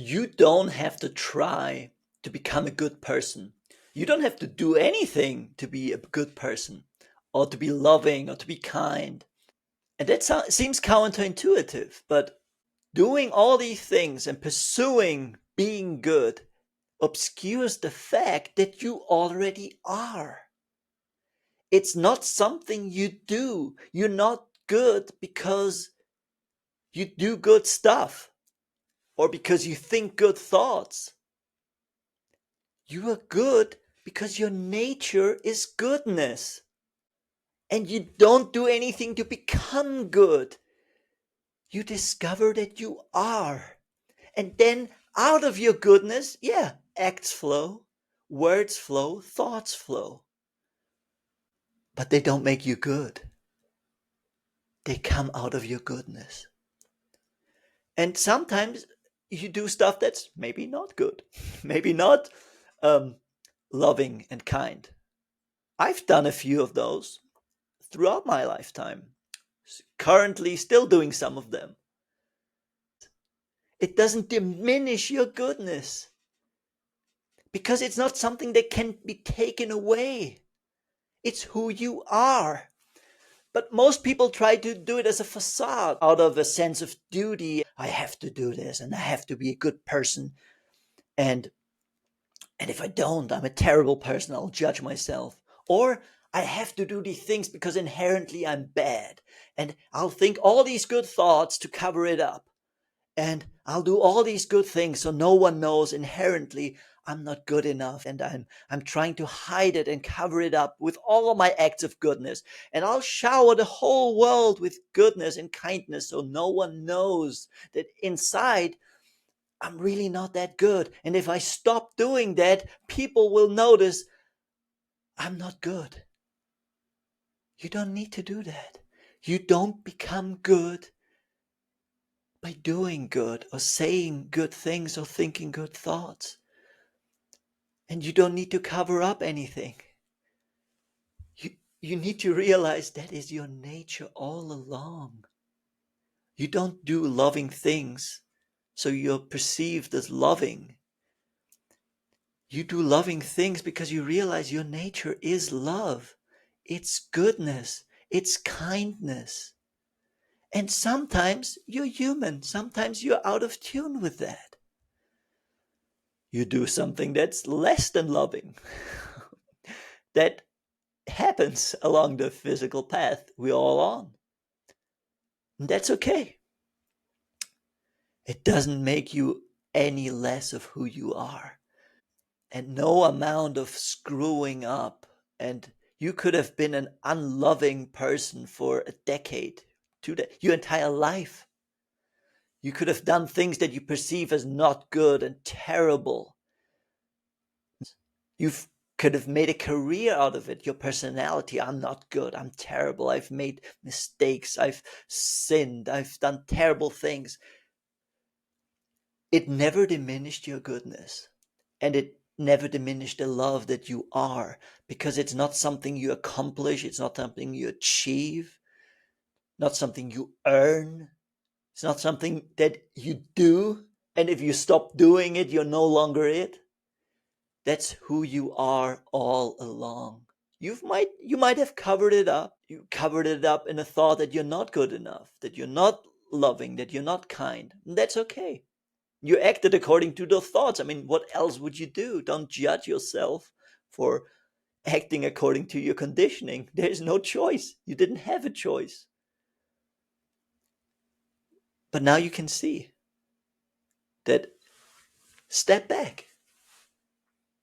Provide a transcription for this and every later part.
You don't have to try to become a good person. You don't have to do anything to be a good person or to be loving or to be kind. And that seems counterintuitive, but doing all these things and pursuing being good obscures the fact that you already are. It's not something you do. You're not good because you do good stuff or because you think good thoughts. You are good because your nature is goodness. And you don't do anything to become good. You discover that you are. And then out of your goodness, yeah, acts flow, words flow, thoughts flow. But they don't make you good. They come out of your goodness. And sometimes you do stuff that's maybe not good, maybe not um, loving and kind. I've done a few of those throughout my lifetime, currently still doing some of them. It doesn't diminish your goodness because it's not something that can be taken away. It's who you are. But most people try to do it as a facade out of a sense of duty. I have to do this and I have to be a good person. And and if I don't, I'm a terrible person. I'll judge myself. Or I have to do these things because inherently I'm bad. And I'll think all these good thoughts to cover it up. And I'll do all these good things so no one knows inherently I'm not good enough, and I'm trying to hide it and cover it up with all my acts of goodness. And I'll shower the whole world with goodness and kindness so no one knows that inside I'm really not that good. And if I stop doing that, people will notice I'm not good. You don't need to do that. You don't become good by doing good or saying good things or thinking good thoughts. And you don't need to cover up anything. You need to realize that is your nature all along. You don't do loving things so you're perceived as loving. You do loving things because you realize your nature is love. It's goodness. It's kindness. And sometimes you're human. Sometimes you're out of tune with that. You do something that's less than loving. That happens along the physical path we're all on. And that's okay. It doesn't make you any less of who you are. And no amount of screwing up, and you could have been an unloving person for a decade, your entire life. You could have done things that you perceive as not good and terrible. You could have made a career out of it. Your personality, I'm not good, I'm terrible, I've made mistakes, I've sinned, I've done terrible things. It never diminished your goodness. And it never diminished the love that you are, because it's not something you accomplish, it's not something you achieve, not something you earn, it's not something that you do. And if you stop doing it, you're no longer it. That's who you are all along. You might have covered it up. You covered it up in a thought that you're not good enough, that you're not loving, that you're not kind. And that's okay. You acted according to those thoughts. I mean, what else would you do? Don't judge yourself for acting according to your conditioning. There's no choice. You didn't have a choice. But now you can see that, step back.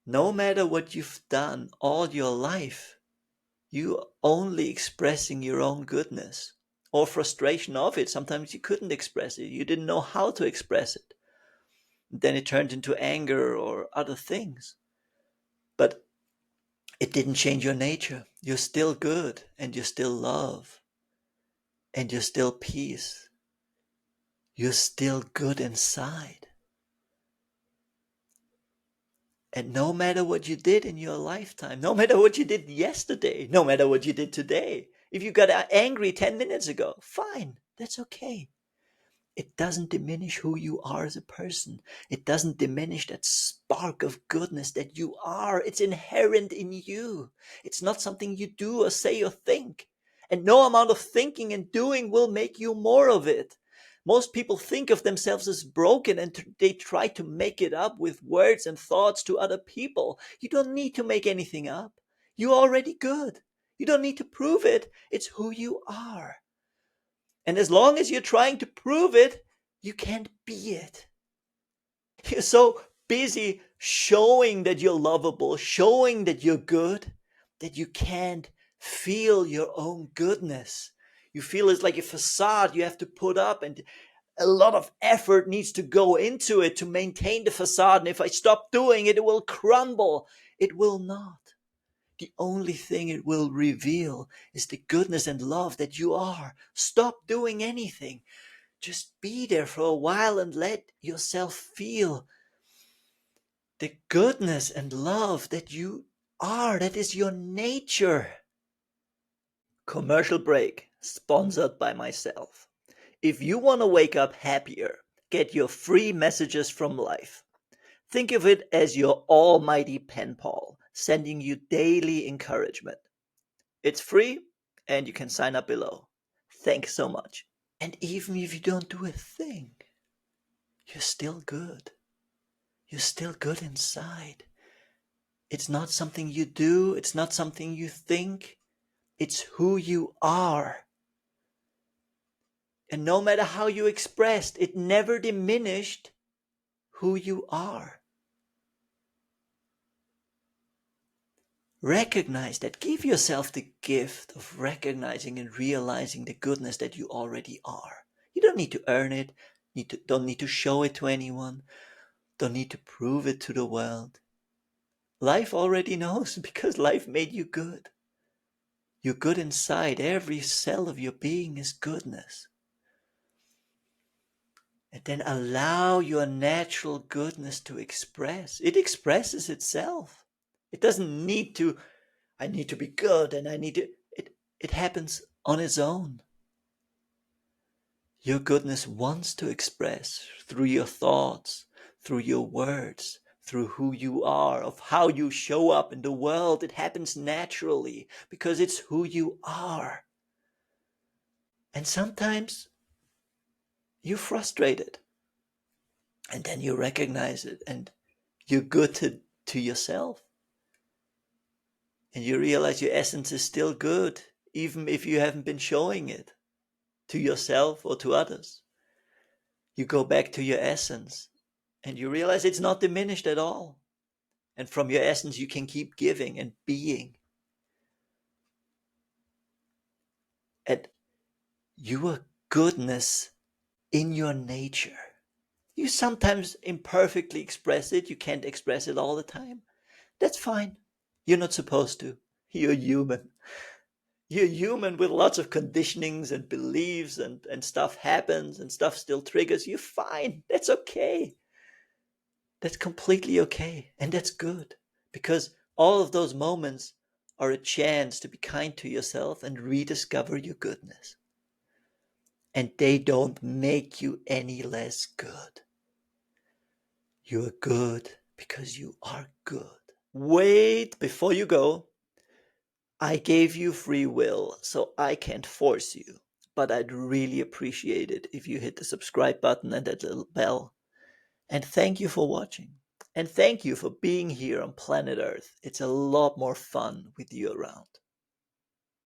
No matter what you've done all your life, you are only expressing your own goodness or frustration of it. Sometimes you couldn't express it. You didn't know how to express it. Then it turned into anger or other things. But it didn't change your nature. You're still good, and you're still love, and you're still peace. You're still good inside. And no matter what you did in your lifetime, no matter what you did yesterday, no matter what you did today, if you got angry 10 minutes ago, fine, that's okay. it doesn't diminish who you are as a person. It doesn't diminish that spark of goodness that you are. It's inherent in you. It's not something you do or say or think. And no amount of thinking and doing will make you more of it. Most people think of themselves as broken and they try to make it up with words and thoughts to other people. You don't need to make anything up. You're already good. You don't need to prove it. It's who you are. And as long as you're trying to prove it, you can't be it. You're so busy showing that you're lovable, showing that you're good, that you can't feel your own goodness. You feel it's like a facade you have to put up, and a lot of effort needs to go into it to maintain the facade. And if I stop doing it, it will crumble. It will not. The only thing it will reveal is the goodness and love that you are. Stop doing anything. Just be there for a while and let yourself feel the goodness and love that you are. That is your nature. Commercial break, sponsored by myself. If you want to wake up happier, get your free messages from life. Think of it as your almighty pen pal, sending you daily encouragement. It's free and you can sign up below. Thanks so much. And even if you don't do a thing, you're still good. You're still good inside. It's not something you do, it's not something you think, it's who you are. And no matter how you expressed, it never diminished who you are. Recognize that. Give yourself the gift of recognizing and realizing the goodness that you already are. You don't need to earn it, don't need to show it to anyone, don't need to prove it to the world. Life already knows because life made you good. You're good inside. Every cell of your being is goodness. And then allow your natural goodness to express. It expresses itself. It doesn't need to, I need to be good and I need to, it happens on its own. Your goodness wants to express through your thoughts, through your words, through who you are, of how you show up in the world. It happens naturally because it's who you are. And sometimes you're frustrated. And then you recognize it and you're good to yourself. And you realize your essence is still good, even if you haven't been showing it to yourself or to others. You go back to your essence and you realize it's not diminished at all. And from your essence, you can keep giving and being. And your goodness in your nature. You sometimes imperfectly express it. You can't express it all the time. That's fine. You're not supposed to. You're human. You're human with lots of conditionings and beliefs, and stuff happens and stuff still triggers. You're fine. That's okay. That's completely okay. And that's good because all of those moments are a chance to be kind to yourself and rediscover your goodness. And they don't make you any less good. You're good because you are good. Wait, before you go, I gave you free will, so I can't force you. But I'd really appreciate it if you hit the subscribe button and that little bell. And thank you for watching. And thank you for being here on planet Earth. It's a lot more fun with you around.